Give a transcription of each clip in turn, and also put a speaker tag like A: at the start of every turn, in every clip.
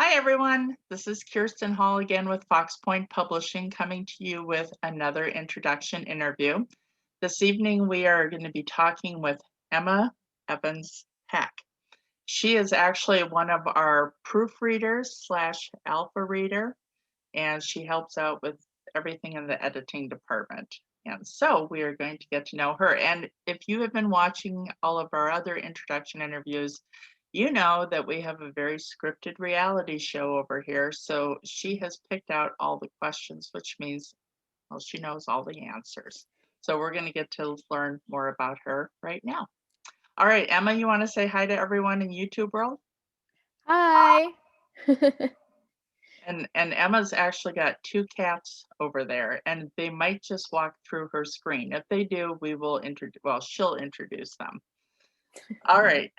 A: Hi, everyone. This is Kirsten Hall again with Pointe Publishing, coming to you with another introduction interview. This evening, we are going to be talking with Emma Evans Peck. She is actually one of our proofreaders slash alpha reader, and she helps out with everything in the editing department. And so we are going to get to know her. And if you have been watching all of our other introduction interviews, you know that we have a very scripted reality show over here. So she has picked out all the questions, which means, well, she knows all the answers. So we're going to get to learn more about her right now. All right, Emma, you want to say hi to everyone in YouTube world?
B: Hi.
A: And Emma's actually got two cats over there, and they might just walk through her screen. If they do, we will she'll introduce them. All right.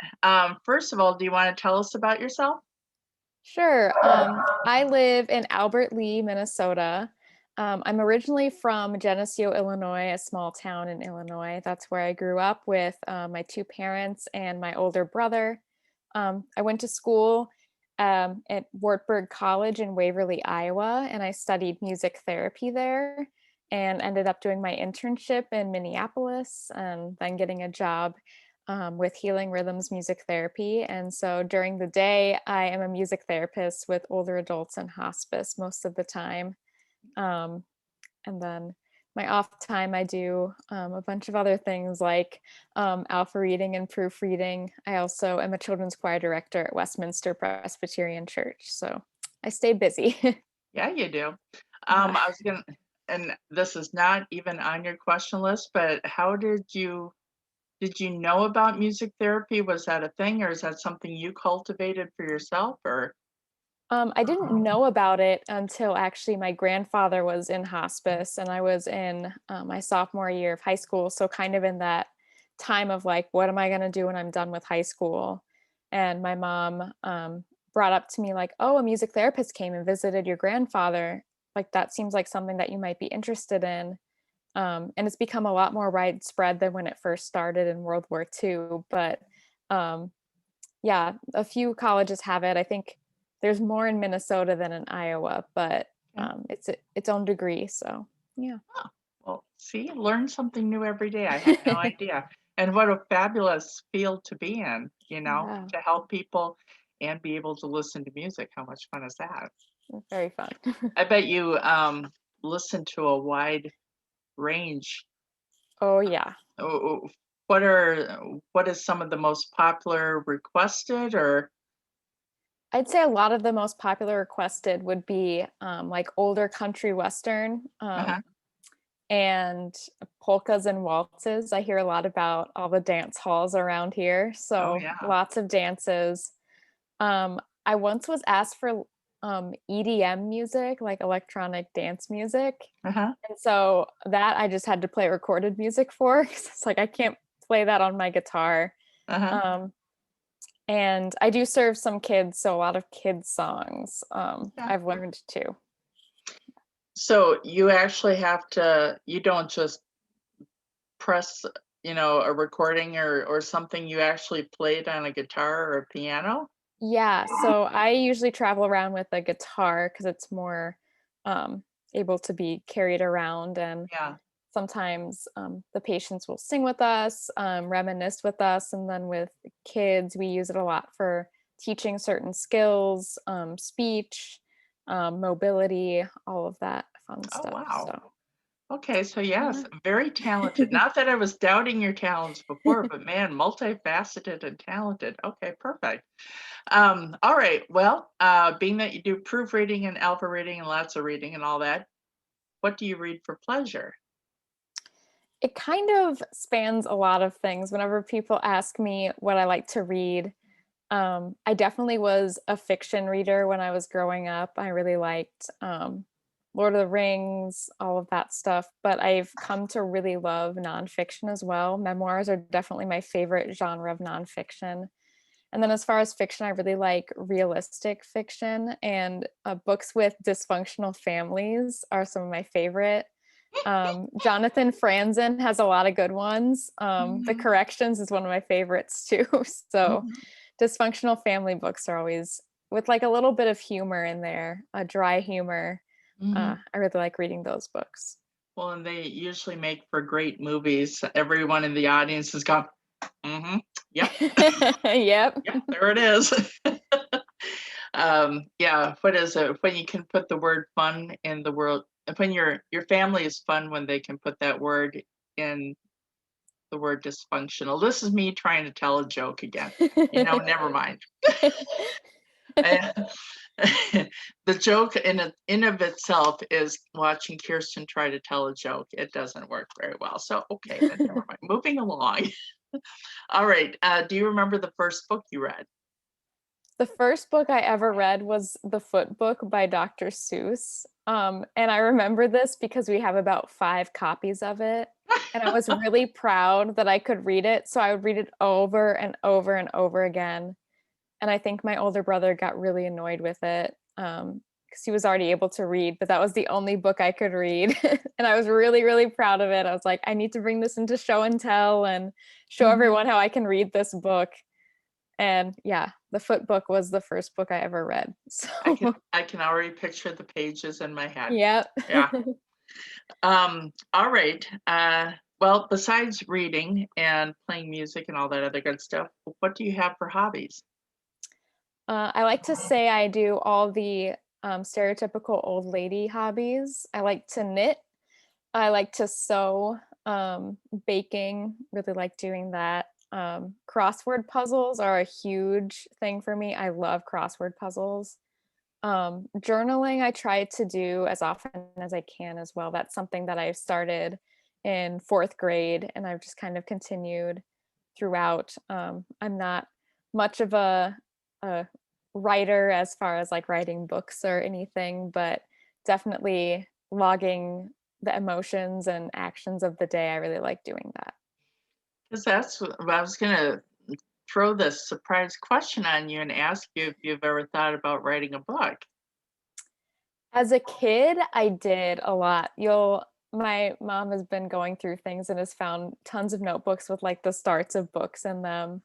A: First of all, do you want to tell us about yourself?
B: Sure. I live in Albert Lea, Minnesota. I'm originally from Geneseo, Illinois, a small town in Illinois. That's where I grew up with my two parents and my older brother. I went to school at Wartburg College in Waverly, Iowa, and I studied music therapy there and ended up doing my internship in Minneapolis and then getting a job with Healing Rhythms Music Therapy. And so during the day, I am a music therapist with older adults in hospice most of the time. Um, and then my off time, I do a bunch of other things like alpha reading and proofreading. I also am a children's choir director at Westminster Presbyterian Church. So I stay busy.
A: Yeah, you do.
B: Yeah.
A: I was gonna, and this is not even on your question list, but how did you know about music therapy? Was that a thing, or is that something you cultivated for yourself, or?
B: I didn't know about it until actually my grandfather was in hospice and I was in my sophomore year of high school. So, kind of in that time of like, what am I going to do when I'm done with high school? And my mom brought up to me, like, oh, a music therapist came and visited your grandfather. Like, that seems like something that you might be interested in. And it's become a lot more widespread than when it first started in World War II. But um, yeah, a few colleges have it. I think there's more in Minnesota than in Iowa, but
A: Okay.
B: its own degree. So yeah,
A: Oh, well, see, learn something new every day. I had no idea. And what a fabulous field to be in,
B: yeah,
A: to help people and be able to listen to music. How much fun is that?
B: very fun.
A: I bet you listen to a wide range.
B: Oh yeah,
A: Oh, what is some of the most popular requested or
B: I'd say a lot of the most popular requested would be like older country western
A: uh-huh.
B: and polkas and waltzes. I hear a lot about all the dance halls around here,
A: Oh
B: so
A: yeah.
B: lots of dances. I once was asked for EDM music, like electronic dance music.
A: Uh-huh.
B: And so that I just had to play recorded music for 'cause it's like I can't play that on my guitar.
A: Uh-huh.
B: Um, and I do serve some kids, so a lot of kids songs
A: Yeah.
B: I've learned too.
A: So you don't just press, a recording or something, you actually play it on a guitar or a piano?
B: Yeah, so I usually travel around with a guitar because it's more um, able to be carried around and
A: Yeah.
B: sometimes the patients will sing with us, reminisce with us, and then with kids, we use it a lot for teaching certain skills, speech, mobility, all of that fun
A: Oh,
B: stuff.
A: wow.
B: So,
A: Okay, so
B: yeah.
A: yes, very talented. Not that I was doubting your talents before, but man, multifaceted and talented. Okay, perfect. All right. Well, being that you do proofreading and alpha reading and lots of reading and all that, what do you read for pleasure?
B: It kind of spans a lot of things. Whenever people ask me what I like to read, I definitely was a fiction reader when I was growing up. I really liked Lord of the Rings, all of that stuff. But I've come to really love nonfiction as well. Memoirs are definitely my favorite genre of nonfiction. And then as far as fiction, I really like realistic fiction, and books with dysfunctional families are some of my favorite. Jonathan Franzen has a lot of good ones. The
A: Mhm.
B: Corrections is one of my favorites too. So
A: Mhm.
B: dysfunctional family books are always with like a little bit of humor in there, a dry humor.
A: Mhm.
B: I really like reading those books.
A: Well, and they usually make for great movies. Everyone in the audience has gone, "Mhm, yep,
B: Yep.
A: yep, there it is." Yeah, what is it? When you can put the word fun in the world, when your family is fun when they can put that word in the word dysfunctional. This is me trying to tell a joke again. Never mind. I the joke in of itself is watching Kirsten try to tell a joke. It doesn't work very well. So, okay, then never mind. Moving along. All right, do you remember the first book you read?
B: The first book I ever read was The Foot Book by Dr. Seuss, and I remember this because we have about 5 copies of it, and I was really proud that I could read it, so I would read it over and over and over again, and I think my older brother got really annoyed with it, because he was already able to read, but that was the only book I could read, and I was really, really proud of it. I was like, "I need to bring this into show and tell and show
A: Mhm.
B: everyone how I can read this book." And yeah, The Foot Book was the first book I ever read.
A: I can
B: So,
A: I can already picture the pages in my head.
B: yep.
A: Yeah. All right. Well, besides reading and playing music and all that other good stuff, what do you have for hobbies?
B: I like to say I do all the stereotypical old lady hobbies. I like to knit. I like to sew. Baking, really like doing that. Crossword puzzles are a huge thing for me. I love crossword puzzles. Journaling, I try to do as often as I can as well. That's something that I started in 4th grade and I've just kind of continued throughout. I'm not much of a writer as far as like writing books or anything, but definitely logging the emotions and actions of the day. I really like doing that.
A: Because that's what I was gonna throw this surprise question on you and ask you if you've ever thought about writing a book.
B: As a kid, I did a lot. You'll My mom has been going through things and has found tons of notebooks with, like, the starts of books in them,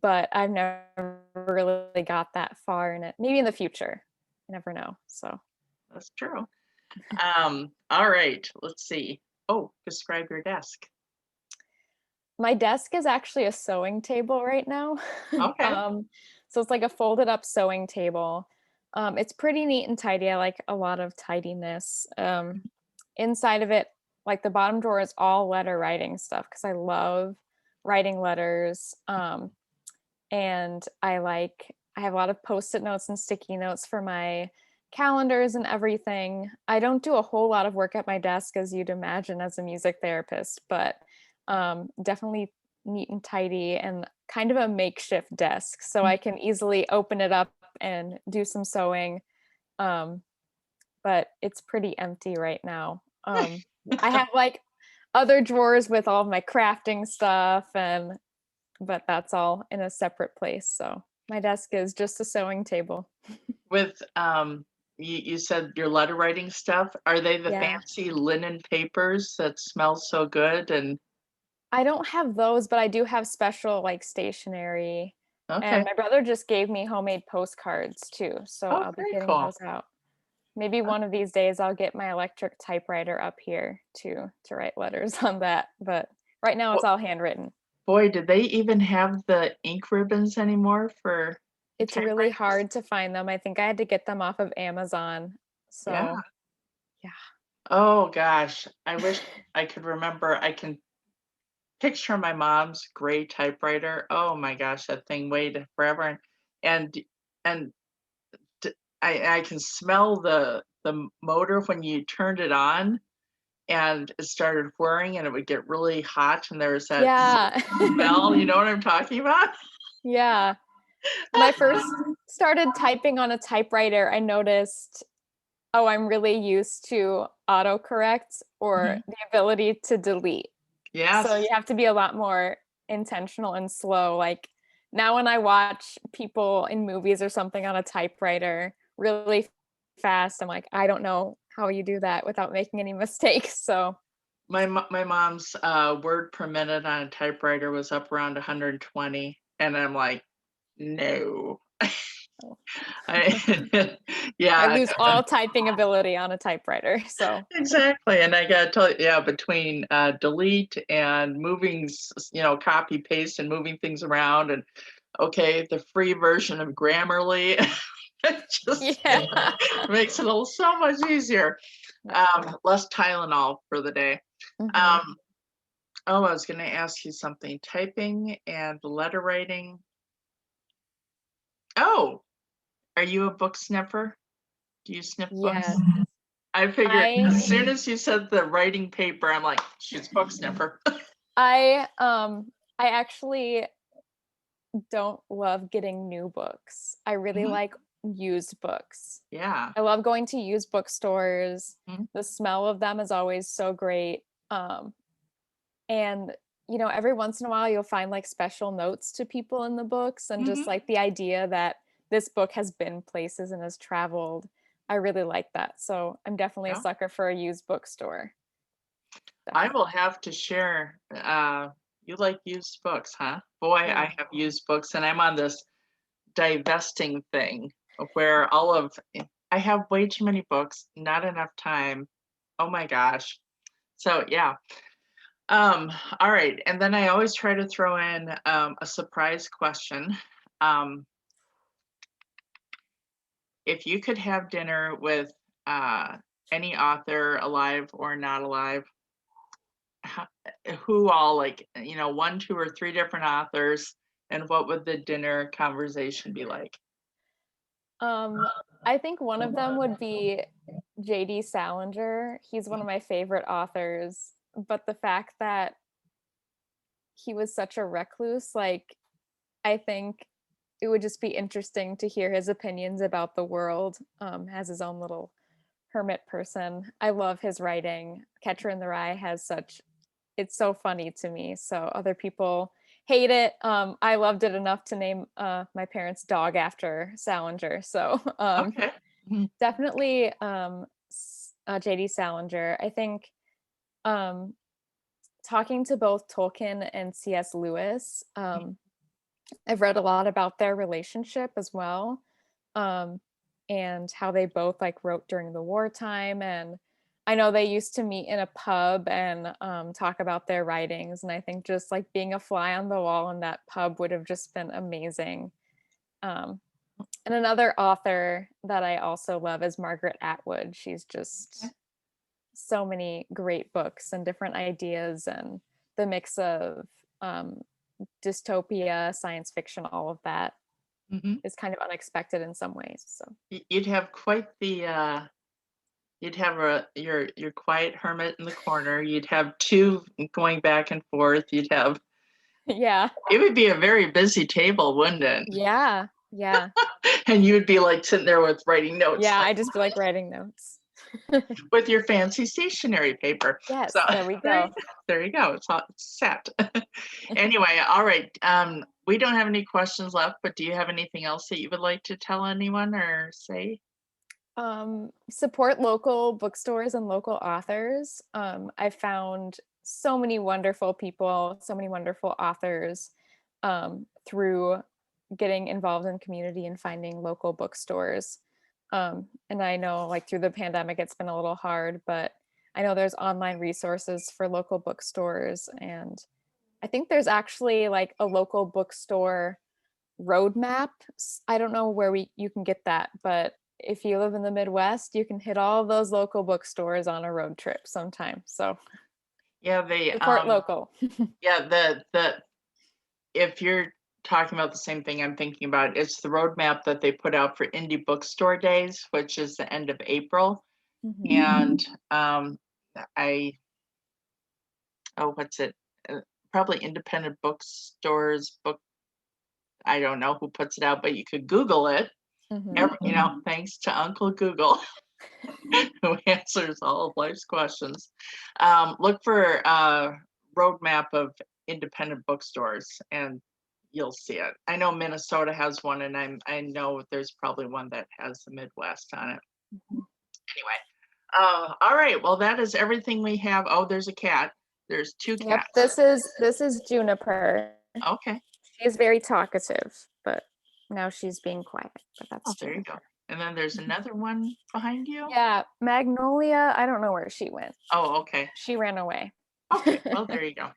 B: but I've never really got that far in it. Maybe in the future. You never know, so
A: That's true. All right, let's see. Oh, describe your desk.
B: my desk is actually a sewing table right now.
A: Okay.
B: So it's like a folded up sewing table. It's pretty neat and tidy. I like a lot of tidiness. Inside of it, like the bottom drawer is all letter writing stuff because I love writing letters. And I have a lot of post-it notes and sticky notes for my calendars and everything. I don't do a whole lot of work at my desk as you'd imagine as a music therapist, but definitely neat and tidy and kind of a makeshift desk so I can easily open it up and do some sewing. Um, but it's pretty empty right now. I have like other drawers with all of my crafting stuff and but that's all in a separate place. So my desk is just a sewing table.
A: With you said your letter writing stuff. Are they the
B: Yeah.
A: fancy linen papers that smell so good? And
B: I don't have those, but I do have special like stationery. And
A: okay.
B: my brother just gave me homemade postcards too. So
A: Oh,
B: I'll be
A: very
B: getting
A: cool.
B: those out. Maybe one of these days I'll get my electric typewriter up here to write letters on that. But right now it's
A: Bo-
B: all handwritten.
A: Boy, did they even have the ink ribbons anymore for the
B: It's really
A: typewriters?
B: hard to find them. I think I had to get them off of Amazon.
A: Yeah.
B: So yeah.
A: Oh gosh, I wish I could remember. I can picture my mom's gray typewriter. Oh my gosh, that thing weighed forever, and and d- I can smell the motor when you turned it on, and it started whirring, and it would get really hot, and there was that
B: Yeah.
A: smell. You know what I'm talking about?
B: Yeah. When I first started typing on a typewriter, I noticed, oh, I'm really used to autocorrect or
A: Mhm.
B: the ability to delete. So you
A: Yes.
B: have to be a lot more intentional and slow. Like now when I watch people in movies or something on a typewriter really fast, I'm like, I don't know how you do that without making any mistakes. So
A: My mom's word per minute on a typewriter was up around 120, and I'm like, no. Yeah,
B: I lose all typing ability on a typewriter. So
A: exactly. And I gotta tell you, yeah, between delete and moving, copy paste and moving things around, and okay, the free version of Grammarly, it just
B: yeah.
A: makes it so much easier. Less Tylenol for the day.
B: Mhm.
A: Um, oh, I was gonna ask you something. Typing and letter writing. Oh, are you a book sniffer? Do you sniff books?
B: Yes.
A: I figured
B: I
A: as soon as you said the writing paper, I'm like, she's a book sniffer.
B: I I actually don't love getting new books. I really
A: Mhm.
B: like used books.
A: Yeah.
B: I love going to used bookstores.
A: Mhm.
B: The smell of them is always so great. And every once in a while you'll find like special notes to people in the books and just
A: Mhm.
B: like the idea that this book has been places and has traveled. I really like that. So I'm definitely a
A: Yeah.
B: sucker for a used bookstore.
A: I
B: Definitely.
A: will have to share. You like used books, huh? Boy,
B: Yeah.
A: I have used books, and I'm on this divesting thing where I have way too many books, not enough time. Oh my gosh. So yeah. All right. And then I always try to throw in a surprise question. Um, if you could have dinner with uh, any author, alive or not alive, ho- who all, like, one, two, or three different authors, and what would the dinner conversation be like?
B: Um, I think one of them would be JD Salinger. He's one of my favorite authors, but the fact that he was such a recluse, like I think it would just be interesting to hear his opinions about the world, as his own little hermit person. I love his writing. Catcher in the Rye has such it's so funny to me. So other people hate it. I loved it enough to name my parents' dog after Salinger. So
A: Okay. Mhm.
B: definitely JD Salinger. I think um, talking to both Tolkien and C.S. Lewis, I've read a lot about their relationship as well, um, and how they both like wrote during the wartime. And I know they used to meet in a pub and talk about their writings. And I think just like being a fly on the wall in that pub would have just been amazing. Um, and another author that I also love is Margaret Atwood. She's
A: Okay.
B: just so many great books and different ideas and the mix of um, dystopia, science fiction, all of that
A: Mhm.
B: is kind of unexpected in some ways. So
A: You'd have quite the you'd have your quiet hermit in the corner. You'd have two going back and forth. You'd have
B: yeah,
A: it would be a very busy table, wouldn't it?
B: yeah, yeah,
A: And you would be like sitting there with writing notes,
B: yeah.
A: like
B: I just feel like writing notes.
A: with your fancy stationery paper. So
B: Yes, there we
A: there,
B: go.
A: there you go. It's set. Anyway, all right. We don't have any questions left, but do you have anything else that you would like to tell anyone or say?
B: Support local bookstores and local authors. I found so many wonderful people, so many wonderful authors through getting involved in community and finding local bookstores. And I know, like, through the pandemic, it's been a little hard, but I know there's online resources for local bookstores. And I think there's actually like a local bookstore roadmap. I don't know where you can get that, but if you live in the Midwest, you can hit all those local bookstores on a road trip sometime. So
A: Yeah,
B: support local.
A: yeah, the if you're talking about the same thing I'm thinking about, it's the roadmap that they put out for Indie Bookstore Days, which is the end of April.
B: Mhm.
A: And I what's it? Probably independent bookstores, I don't know who puts it out, but you could Google it.
B: Mhm.
A: Thanks to Uncle Google, who answers all of life's questions. Look for roadmap of independent bookstores, and you'll see it. I know Minnesota has one, and I know there's probably one that has the Midwest on it.
B: Mhm.
A: Anyway, all right. Well, that is everything we have. Oh, there's a cat. There's two
B: Yep,
A: cats.
B: this is Juniper.
A: Okay.
B: She is very talkative, but Now she's being quiet, but
A: Oh,
B: that's
A: there you
B: true.
A: go. And then there's another one behind you?
B: Yeah, Magnolia, I don't know where she went.
A: Oh, okay.
B: She ran away.
A: Okay, well, there you go.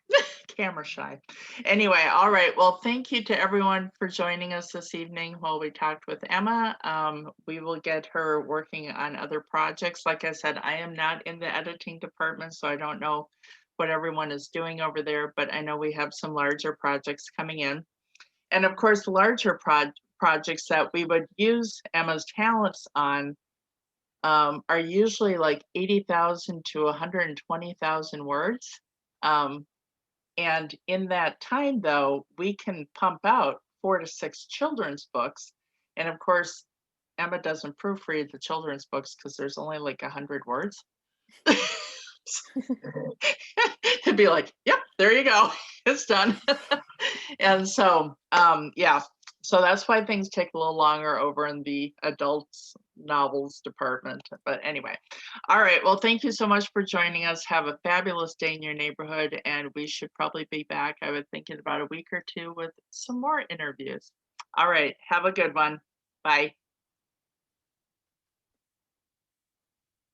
A: Camera shy. Anyway, all right. Well, thank you to everyone for joining us this evening while we talked with Emma. We will get her working on other projects. Like I said, I am not in the editing department, so I don't know what everyone is doing over there, but I know we have some larger projects coming in. And of course, larger projects that we would use Emma's talents on are usually like 80,000 to 120,000 words. Um, and in that time, though, we can pump out 4 to 6 children's books. And of course, Emma doesn't proofread the children's books because there's only like 100 words. It'd be like, yep, there you go. It's done. And so, yeah, so that's why things take a little longer over in the adults novels department. But anyway, all right. Well, thank you so much for joining us. Have a fabulous day in your neighborhood. And we should probably be back, I would think, in about a week or two with some more interviews. All right. Have a good one. Bye.